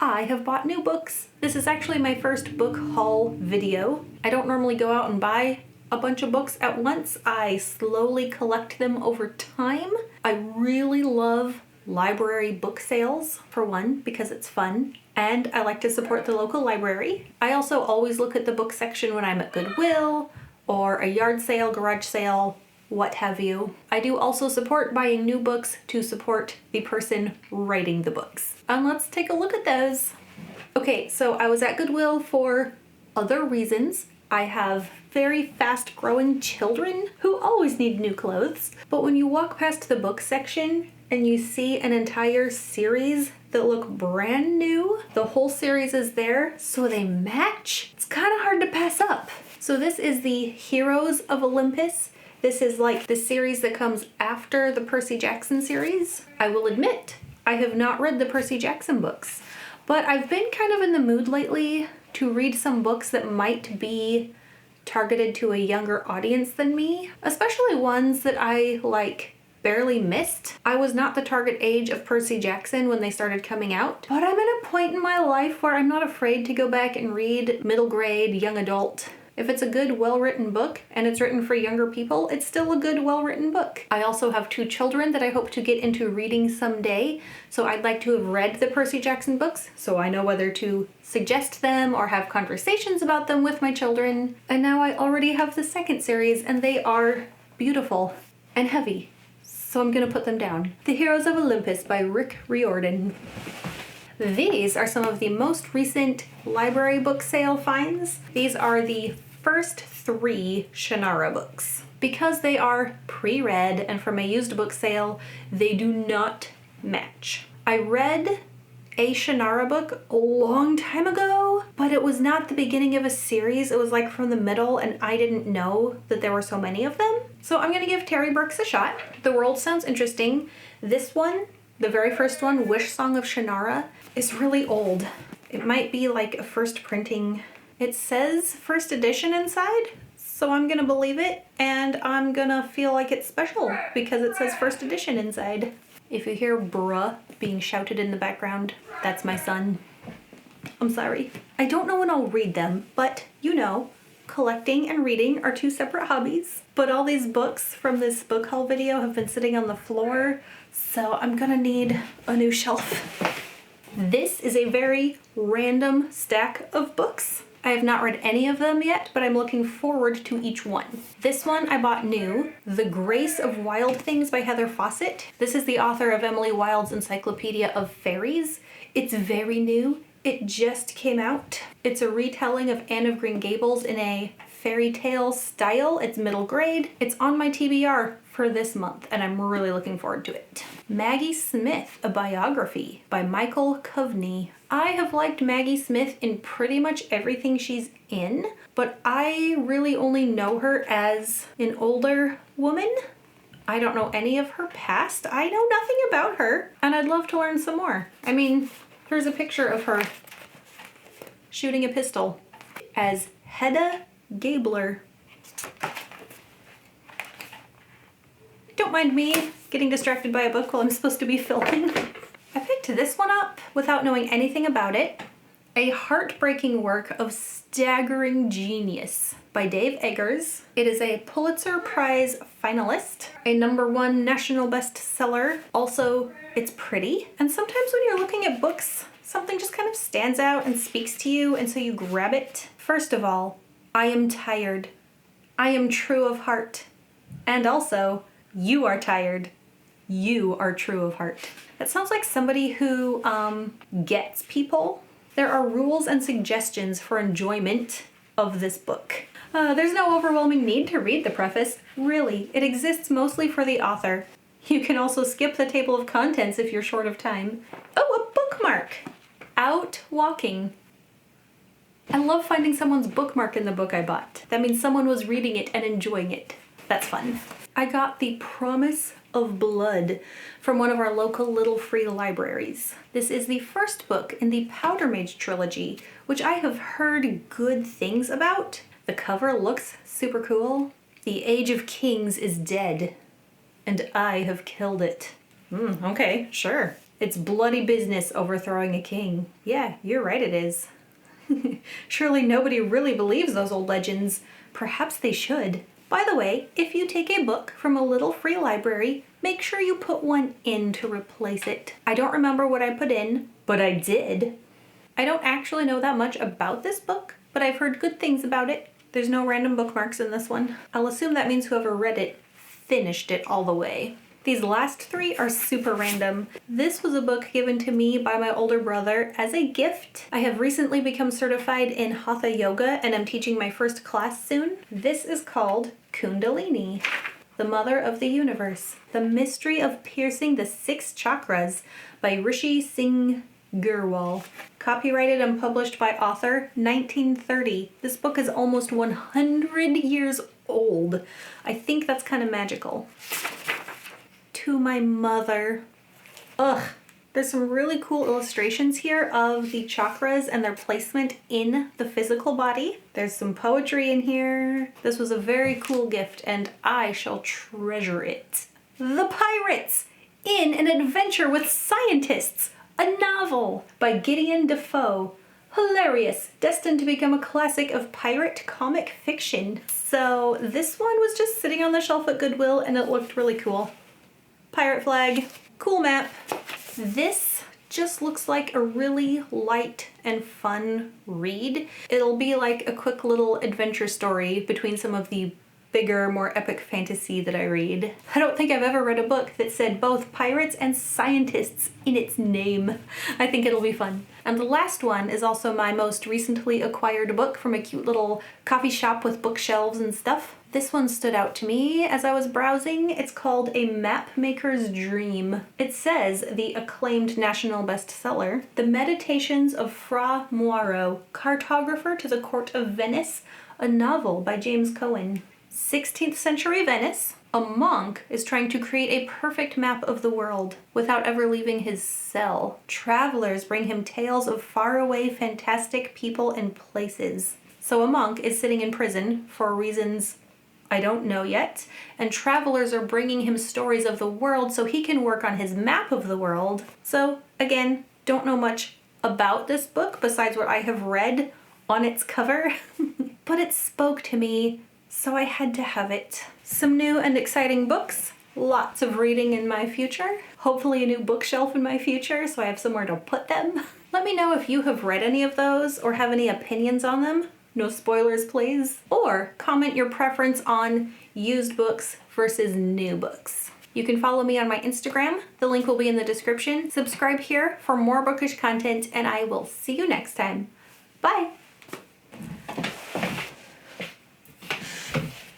I have bought new books. This is actually my first book haul video. I don't normally go out and buy a bunch of books at once. I slowly collect them over time. I really love library book sales, for one, because it's fun, and I like to support the local library. I also always look at the book section when I'm at Goodwill or a yard sale, garage sale, what have you. I do also support buying new books to support the person writing the books. And let's take a look at those. Okay, so I was at Goodwill for other reasons. I have very fast growing children who always need new clothes. But when you walk past the book section and you see an entire series that look brand new, the whole series is there, so they match, it's kind of hard to pass up. So this is the Heroes of Olympus. This is like the series that comes after the Percy Jackson series. I will admit, I have not read the Percy Jackson books, but I've been kind of in the mood lately to read some books that might be targeted to a younger audience than me, especially ones that I barely missed. I was not the target age of Percy Jackson when they started coming out, but I'm at a point in my life where I'm not afraid to go back and read middle grade, young adult. If it's a good, well-written book and it's written for younger people, it's still a good, well-written book. I also have 2 children that I hope to get into reading someday, so I'd like to have read the Percy Jackson books so I know whether to suggest them or have conversations about them with my children. And now I already have the second series and they are beautiful and heavy, so I'm gonna put them down. The Heroes of Olympus by Rick Riordan. These are some of the most recent library book sale finds. These are the first 3 Shannara books. Because they are pre-read and from a used book sale, they do not match. I read a Shannara book a long time ago, but it was not the beginning of a series. It was like from the middle and I didn't know that there were so many of them. So I'm gonna give Terry Burks a shot. The world sounds interesting. This one, the very first one, Wish Song of Shannara, is really old. It might be like a first printing. It says first edition inside, so I'm gonna believe it, and I'm gonna feel like it's special because it says first edition inside. If you hear bruh being shouted in the background, that's my son. I'm sorry. I don't know when I'll read them, but you know, collecting and reading are 2 separate hobbies. But all these books from this book haul video have been sitting on the floor, so I'm gonna need a new shelf. This is a very random stack of books. I have not read any of them yet, but I'm looking forward to each one. This one I bought new, The Grace of Wild Things by Heather Fawcett. This is the author of Emily Wilde's Encyclopedia of Fairies. It's very new. It just came out. It's a retelling of Anne of Green Gables in a fairy tale style. It's middle grade. It's on my TBR for this month, and I'm really looking forward to it. Maggie Smith, a biography by Michael Coveney. I have liked Maggie Smith in pretty much everything she's in, but I really only know her as an older woman. I don't know any of her past. I know nothing about her, and I'd love to learn some more. I mean, here's a picture of her shooting a pistol as Hedda Gabler. Don't mind me getting distracted by a book while I'm supposed to be filming. I picked this one up without knowing anything about it. A heartbreaking work of staggering genius by Dave Eggers. It is a Pulitzer Prize finalist, a #1 national bestseller. Also, it's pretty. And sometimes when you're looking at books, something just kind of stands out and speaks to you, and so you grab it. First of all, I am tired. I am true of heart. And also, you are tired. You are true of heart. That sounds like somebody who gets people. There are rules and suggestions for enjoyment of this book. There's no overwhelming need to read the preface. Really, it exists mostly for the author. You can also skip the table of contents if you're short of time. Oh, a bookmark! Out walking. I love finding someone's bookmark in the book I bought. That means someone was reading it and enjoying it. That's fun. I got The Promise of Blood from one of our local little free libraries. This is the first book in the Powder Mage trilogy, which I have heard good things about. The cover looks super cool. The Age of Kings is dead, and I have killed it. Okay, sure. It's bloody business overthrowing a king. Yeah, you're right, it is. Surely nobody really believes those old legends. Perhaps they should. By the way, if you take a book from a little free library, make sure you put one in to replace it. I don't remember what I put in, but I did. I don't actually know that much about this book, but I've heard good things about it. There's no random bookmarks in this one. I'll assume that means whoever read it finished it all the way. These last three are super random. This was a book given to me by my older brother as a gift. I have recently become certified in Hatha Yoga and I'm teaching my first class soon. This is called Kundalini, the Mother of the Universe, The Mystery of Piercing the Six Chakras by Rishi Singh Gurwal. Copyrighted and published by author 1930. This book is almost 100 years old. I think that's kind of magical. To my mother. Ugh. There's some really cool illustrations here of the chakras and their placement in the physical body. There's some poetry in here. This was a very cool gift and I shall treasure it. The Pirates in an Adventure with Scientists, a novel by Gideon Defoe. Hilarious, destined to become a classic of pirate comic fiction. So this one was just sitting on the shelf at Goodwill and it looked really cool. Pirate flag, cool map. This just looks like a really light and fun read. It'll be like a quick little adventure story between some of the bigger, more epic fantasy that I read. I don't think I've ever read a book that said both pirates and scientists in its name. I think it'll be fun. And the last one is also my most recently acquired book from a cute little coffee shop with bookshelves and stuff. This one stood out to me as I was browsing. It's called A Map Maker's Dream. It says the acclaimed national bestseller, The Meditations of Fra Moiro, Cartographer to the Court of Venice, a novel by James Cohen. 16th century Venice, a monk is trying to create a perfect map of the world without ever leaving his cell. Travelers bring him tales of faraway, fantastic people and places. So a monk is sitting in prison for reasons I don't know yet, and travelers are bringing him stories of the world so he can work on his map of the world. So again, don't know much about this book besides what I have read on its cover, but it spoke to me, so I had to have it. Some new and exciting books, lots of reading in my future, hopefully a new bookshelf in my future so I have somewhere to put them. Let me know if you have read any of those or have any opinions on them. No spoilers, please. Or comment your preference on used books versus new books. You can follow me on my Instagram. The link will be in the description. Subscribe here for more bookish content, and I will see you next time. Bye!